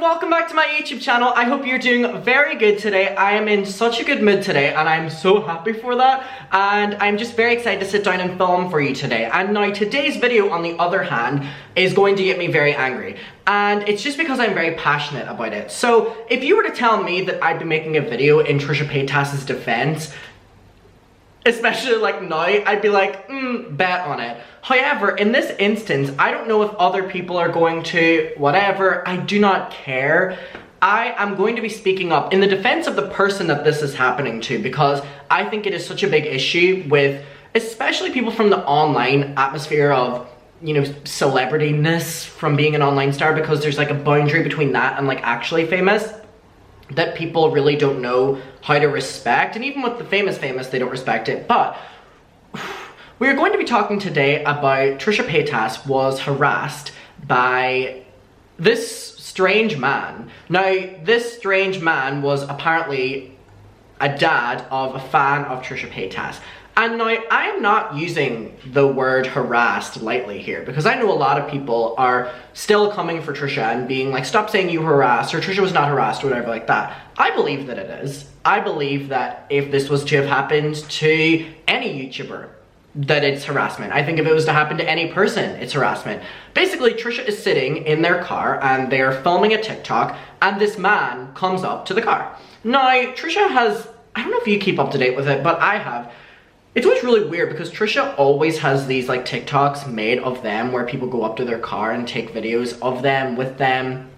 and welcome back to my YouTube channel. I hope you're doing very good today. I am in such a good mood today and I'm so happy for that, and I'm just very excited to sit down and film for you today. And now today's video, on the other hand, is going to get me very angry, and it's just because I'm very passionate about it. So if you were to tell me that I'd be making a video in Trisha Paytas' defense, especially like now, I'd be like, bet on it. However, in this instance, I don't know if other people are going to, whatever, I do not care. I am going to be speaking up in the defense of the person that this is happening to, because I think it is such a big issue with, especially people from the online atmosphere of, you know, celebrityness from being an online star, because there's like a boundary between that and like actually famous that people really don't know how to respect. And even with the famous, they don't respect it. But we are going to be talking today about Trisha Paytas was harassed by this strange man. Now, this strange man was apparently a dad of a fan of Trisha Paytas. And now, I am not using the word harassed lightly here, because I know a lot of people are still coming for Trisha and being like, stop saying you harassed, or Trisha was not harassed, or whatever like that. I believe that it is. I believe that if this was to have happened to any YouTuber, that it's harassment. I think if it was to happen to any person, it's harassment. Basically, Trisha is sitting in their car and they're filming a TikTok, and this man comes up to the car. Now, Trisha has, I don't know if you keep up to date with it, but I have. It's always really weird because Trisha always has these like TikToks made of them where people go up to their car and take videos of them, with them.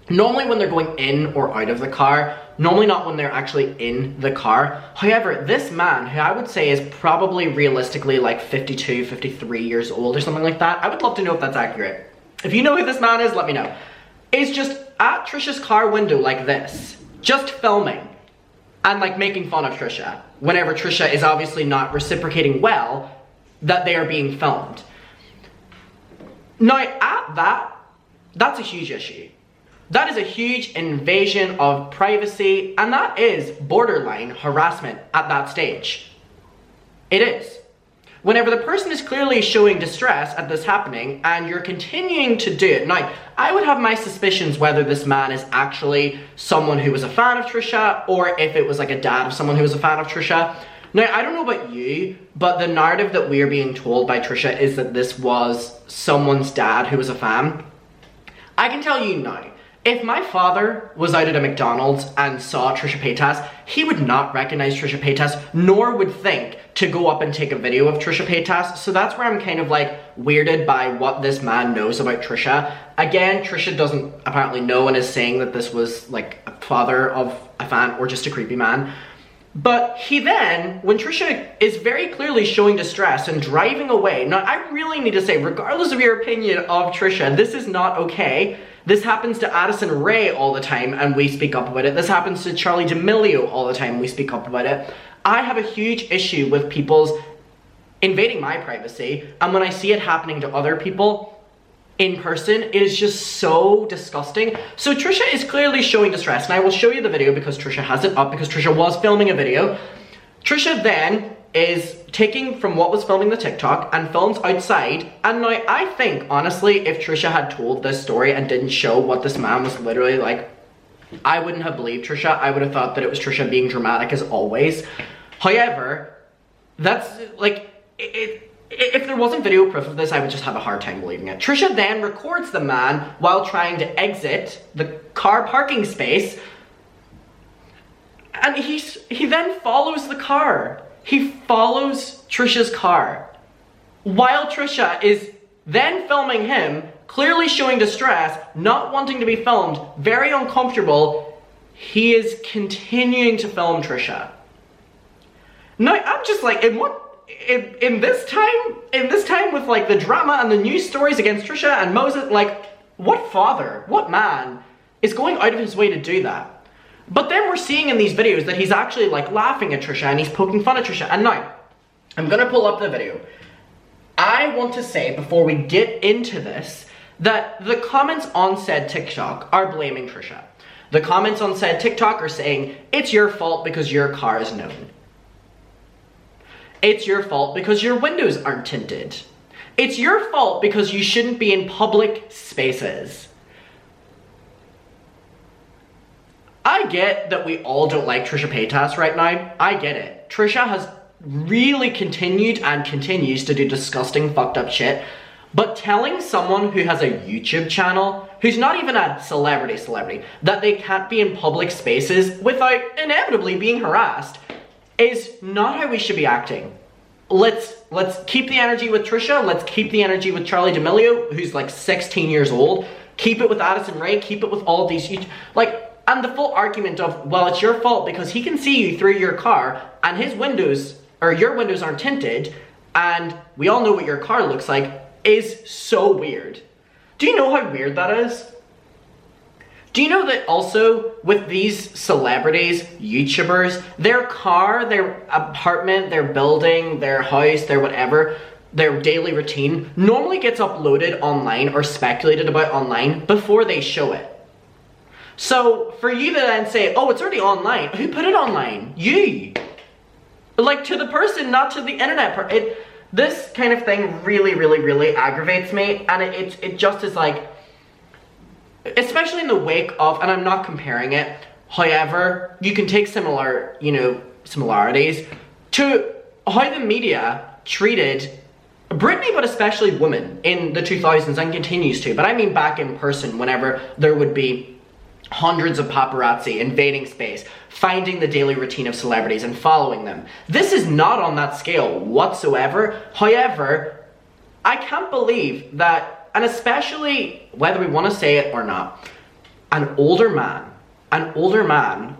Normally when they're going in or out of the car, normally not when they're actually in the car. However, this man, who I would say is probably realistically like 52, 53 years old or something like that. I would love to know if that's accurate. If you know who this man is, let me know. Is just at Trisha's car window like this, just filming and like making fun of Trisha, whenever Trisha is obviously not reciprocating well that they are being filmed. Now, at that's a huge issue. That is a huge invasion of privacy, and that is borderline harassment at that stage. It is. Whenever the person is clearly showing distress at this happening and you're continuing to do it. Now, I would have my suspicions whether this man is actually someone who was a fan of Trisha, or if it was like a dad of someone who was a fan of Trisha. Now, I don't know about you, but the narrative that we're being told by Trisha is that this was someone's dad who was a fan. I can tell you now, if my father was out at a McDonald's and saw Trisha Paytas, he would not recognize Trisha Paytas, nor would think to go up and take a video of Trisha Paytas. So that's where I'm kind of like weirded by what this man knows about Trisha. Again, Trisha doesn't apparently know and is saying that this was like a father of a fan or just a creepy man. But he then, when Trisha is very clearly showing distress and driving away, now I really need to say, regardless of your opinion of Trisha, this is not okay. This happens to Addison Rae all the time and we speak up about it. This happens to Charlie D'Amelio all the time and we speak up about it. I have a huge issue with people's invading my privacy, and when I see it happening to other people in person, it is just so disgusting. So Trisha is clearly showing distress, and I will show you the video because Trisha has it up, because Trisha was filming a video. Trisha then is taking from what was filming the TikTok and films outside. And now I think, honestly, if Trisha had told this story and didn't show what this man was literally like, I wouldn't have believed Trisha. I would have thought that it was Trisha being dramatic as always. However, that's like, if there wasn't video proof of this, I would just have a hard time believing it. Trisha then records the man while trying to exit the car parking space, and he then follows the car. He follows Trisha's car while Trisha is then filming him, clearly showing distress, not wanting to be filmed, very uncomfortable. He is continuing to film Trisha. Now, I'm just like, in this time with like the drama and the news stories against Trisha and Moses, like, what father, what man is going out of his way to do that? But then we're seeing in these videos that he's actually like laughing at Trisha and he's poking fun at Trisha. And now, I'm gonna pull up the video. I want to say, before we get into this, that the comments on said TikTok are blaming Trisha. The comments on said TikTok are saying, it's your fault because your car is known. It's your fault because your windows aren't tinted. It's your fault because you shouldn't be in public spaces. I get that we all don't like Trisha Paytas right now. I get it. Trisha has really continued and continues to do disgusting, fucked up shit. But telling someone who has a YouTube channel, who's not even a celebrity, that they can't be in public spaces without inevitably being harassed is not how we should be acting. Let's keep the energy with Trisha. Let's keep the energy with Charli D'Amelio, who's like 16 years old. Keep it with Addison Rae. Keep it with all of these and the full argument of, well, it's your fault because he can see you through your car and his windows, or your windows aren't tinted, and we all know what your car looks like, is so weird. Do you know how weird that is? Do you know that also with these celebrities, YouTubers, their car, their apartment, their building, their house, their whatever, their daily routine normally gets uploaded online or speculated about online before they show it. So for you to then say, oh, it's already online, who put it online? You. Like, to the person, not to the internet. This kind of thing really aggravates me, and it just is like, especially in the wake of, and I'm not comparing it, however, you can take similarities to how the media treated Britney, but especially women in the 2000s and continues to, but I mean back in person whenever there would be hundreds of paparazzi invading space, finding the daily routine of celebrities and following them. This is not on that scale whatsoever. However, I can't believe that, and especially whether we want to say it or not, an older man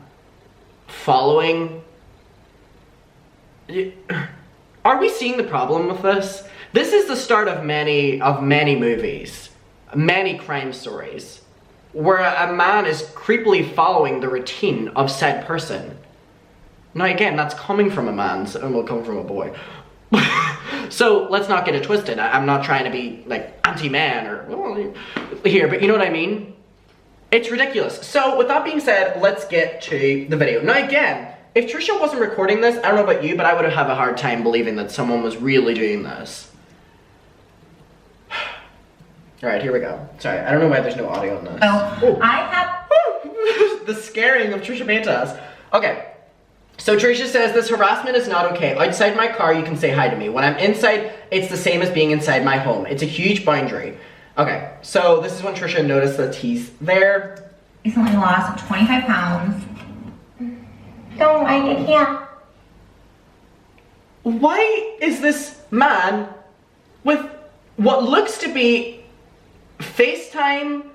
following... Are we seeing the problem with this? This is the start of many movies, many crime stories, where a man is creepily following the routine of said person. Now again, that's coming from a man, so it will come from a boy. So let's not get it twisted. I'm not trying to be like anti-man or here, but you know what I mean? It's ridiculous. So with that being said, let's get to the video. Now again, if Trisha wasn't recording this, I don't know about you, but I would have a hard time believing that someone was really doing this. Alright, here we go. Sorry, I don't know why there's no audio on this. Oh, I have... The scaring of Trisha Paytas. Okay, so Trisha says, this harassment is not okay. Outside my car, you can say hi to me. When I'm inside, it's the same as being inside my home. It's a huge boundary. Okay, so this is when Trisha noticed that he's there. Recently lost 25 pounds. No, I can't. Why is this man with what looks to be FaceTime,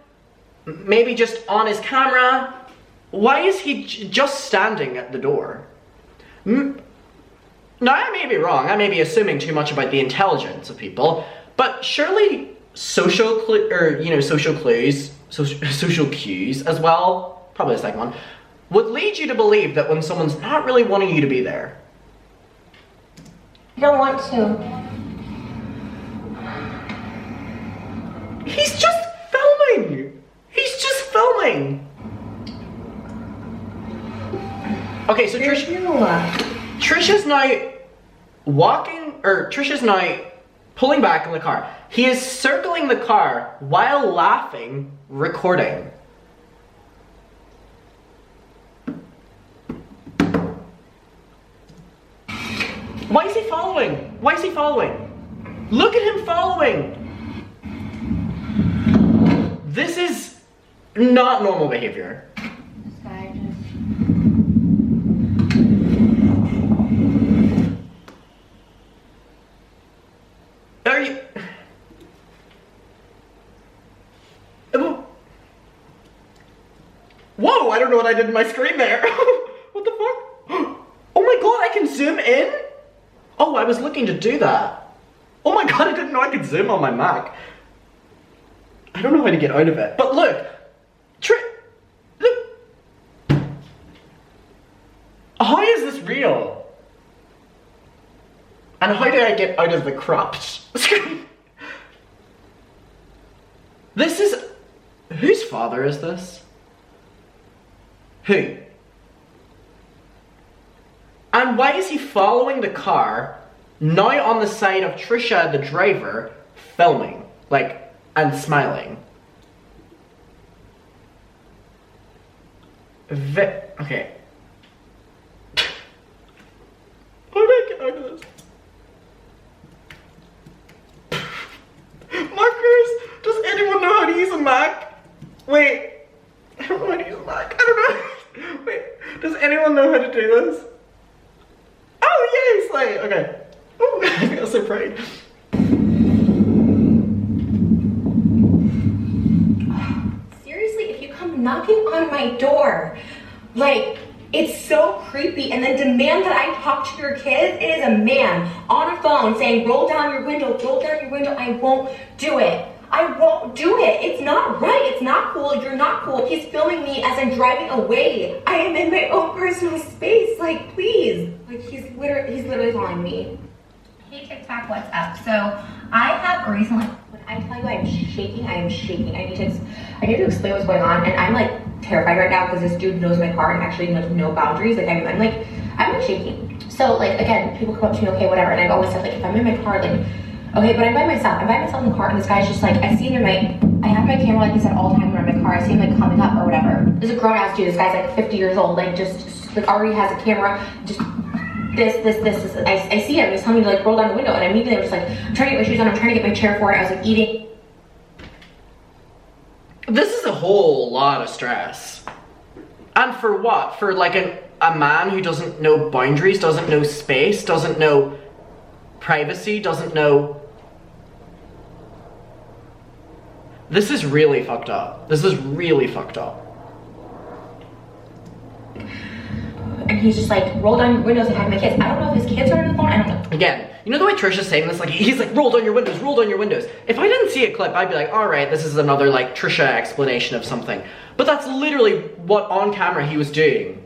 maybe just on his camera, why is he just standing at the door? Now, I may be wrong, I may be assuming too much about the intelligence of people, but surely social cues as well, probably the second one, would lead you to believe that when someone's not really wanting you to be there. I don't want to. He's just filming! He's just filming! Okay, so Trisha's now Trisha's now pulling back in the car. He is circling the car while laughing, recording. Why is he following? Why is he following? Look at him following! This is not normal behavior. This guy just... Are you... Whoa, I don't know what I did in my screen there. What the fuck? Oh my god, I can zoom in? Oh, I was looking to do that. Oh my god, I didn't know I could zoom on my Mac. I don't know how to get out of it. But look, look. How is this real? And how do I get out of the cropped screen? This is... Whose father is this? Who? And why is he following the car, now on the side of Trisha, the driver, filming? Like... and smiling. Okay. How did I get out of this? Markers! Does anyone know how to use a Mac? Wait. I don't know how to use a Mac. I don't know. Wait. Does anyone know how to do this? Oh, yay, slay. Okay. Oh, I feel so proud. Seriously, if you come knocking on my door, like, it's so creepy, and then demand that I talk to your kids. It is a man on a phone saying, roll down your window, roll down your window. I won't do it. I won't do it. It's not right. It's not cool. You're not cool. He's filming me as I'm driving away. I am in my own personal space. Like, please. Like, he's literally calling me. Hey, TikTok, what's up? So, I have recently, when I tell you I'm shaking, I am shaking. I need to explain what's going on, and I'm like terrified right now because this dude knows my car and actually like no boundaries. Like, I'm like shaking. So, like, again, people come up to me, okay, whatever, and I've always said, like, if I'm in my car, like, okay, but I'm by myself. I'm by myself in the car, and this guy's just like, I see him I have my camera, like I said, all the time when I'm in my car. I see him like coming up or whatever. There's a grown ass dude. This guy's like 50 years old, like just like already has a camera. Just this. I see him. He's telling me to like roll down the window, and immediately I'm just like, I'm trying to get my shoes on. I'm trying to get my chair for it. I was like eating. This is a whole lot of stress. And for what? For like a man who doesn't know boundaries, doesn't know space, doesn't know privacy, doesn't know. This is really fucked up. This is really fucked up. And he's just like, roll down your windows and hide my kids. I don't know if his kids are on the phone. I don't know. Again, you know the way Trisha's saying this? Like, he's like, roll down your windows, roll down your windows. If I didn't see a clip, I'd be like, all right, this is another like Trisha explanation of something. But that's literally what on camera he was doing.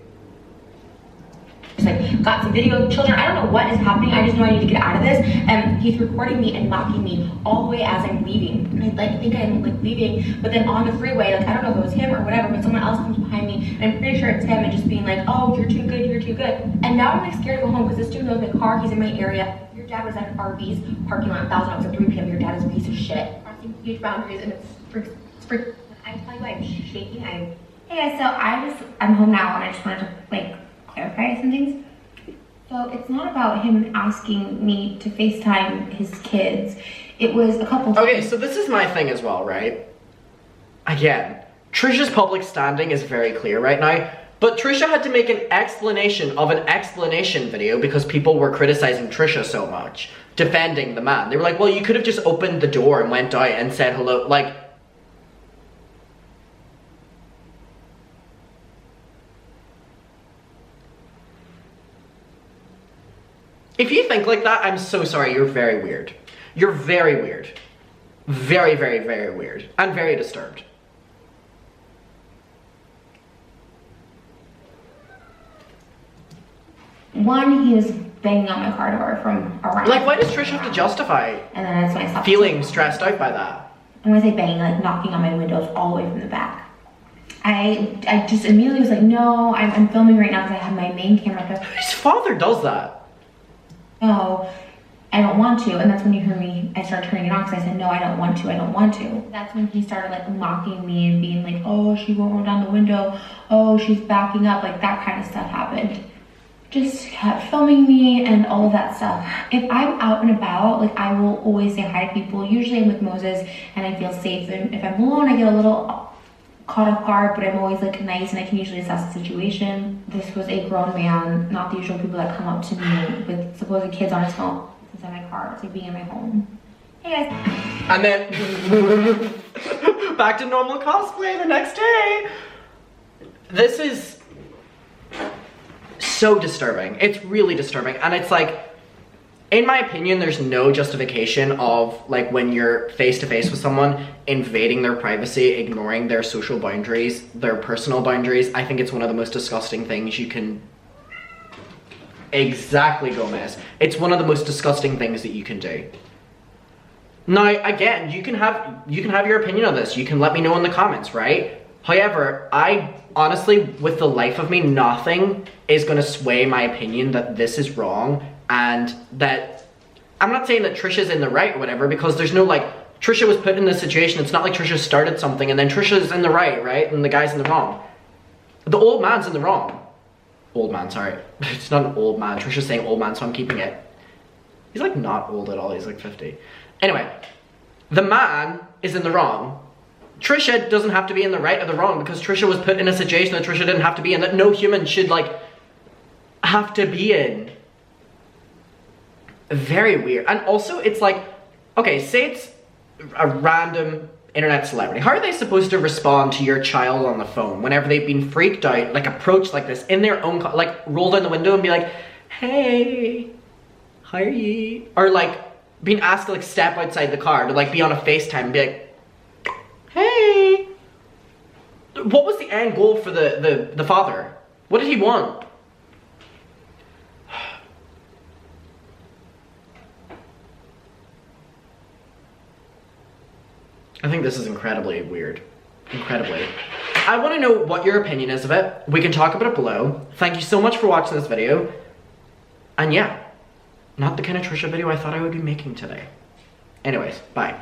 Just like, got some video of children. I don't know what is happening. I just know I need to get out of this. And he's recording me and mocking me all the way as I'm leaving. And I like think I'm like leaving, but then on the freeway, like I don't know if it was him or whatever, but someone else comes behind me, and I'm pretty sure it's him, and just being like, oh, you're too good, you're too good. And now I'm like scared to go home because this dude knows my car. He's in my area. Your dad was at an RV's parking lot 1,000 hours at 3 p.m. Your dad is a piece of shit. Crossing huge boundaries, and it's freak. I tell you, I'm shaking. Hey guys, so I'm home now, and I just wanted to like clarify some things. So it's not about him asking me to FaceTime his kids. It was a couple times. Okay, so this is my thing as well, right? Again, Trisha's public standing is very clear right now, but Trisha had to make an explanation of an explanation video because people were criticizing Trisha so much, defending the man. They were like, well, you could have just opened the door and went out and said hello, like, if you think like that, I'm so sorry, you're very weird. You're very weird. Very, very, very weird. And very disturbed. One, he was banging on my car door from around. Like, why does Trisha have to justify and then that's when I stopped feeling stressed out by that? And when I say banging, like knocking on my windows all the way from the back. I just immediately was like, no, I'm filming right now because I have my main camera. His father does that. No, I don't want to. And that's when you heard me, I started turning it on because I said, no, I don't want to. That's when he started like mocking me and being like, oh, she won't roll down the window. Oh, she's backing up. Like that kind of stuff happened. Just kept filming me and all of that stuff. If I'm out and about, like I will always say hi to people. Usually I'm with Moses and I feel safe. And if I'm alone, I get a little caught off guard, but I'm always like nice and I can usually assess the situation. This was a grown man, not the usual people that come up to me with supposed kids on his phone. This is in my car. It's like being in my home. Hey guys. And then back to normal cosplay the next day. This is so disturbing. It's really disturbing. And it's like, in my opinion, there's no justification of like when you're face to face with someone, invading their privacy, ignoring their social boundaries, their personal boundaries. I think it's one of the most disgusting things you can... Exactly, Gomez. It's one of the most disgusting things that you can do. Now, again, you can have your opinion on this. You can let me know in the comments, right? However, I honestly, with the life of me, nothing is going to sway my opinion that this is wrong. And that, I'm not saying that Trisha's in the right or whatever, because there's no like, Trisha was put in this situation. It's not like Trisha started something and then Trisha's in the right, and the guy's in the wrong. The old man's in the wrong. Old man, sorry. It's not an old man. Trisha's saying old man, so I'm keeping it. He's like not old at all. He's like 50. Anyway, the man is in the wrong. Trisha doesn't have to be in the right or the wrong because Trisha was put in a situation that Trisha didn't have to be in, that no human should like have to be in. Very weird. And also it's like, okay, say it's a random internet celebrity. How are they supposed to respond to your child on the phone whenever they've been freaked out, like approached like this in their own, like roll down the window and be like, hey, how are you? Or like being asked to like step outside the car to like be on a FaceTime and be like, hey. What was the end goal for the father? What did he want? I think this is incredibly weird. Incredibly. I want to know what your opinion is of it. We can talk about it below. Thank you so much for watching this video. And yeah, not the kind of Trisha video I thought I would be making today. Anyways, bye.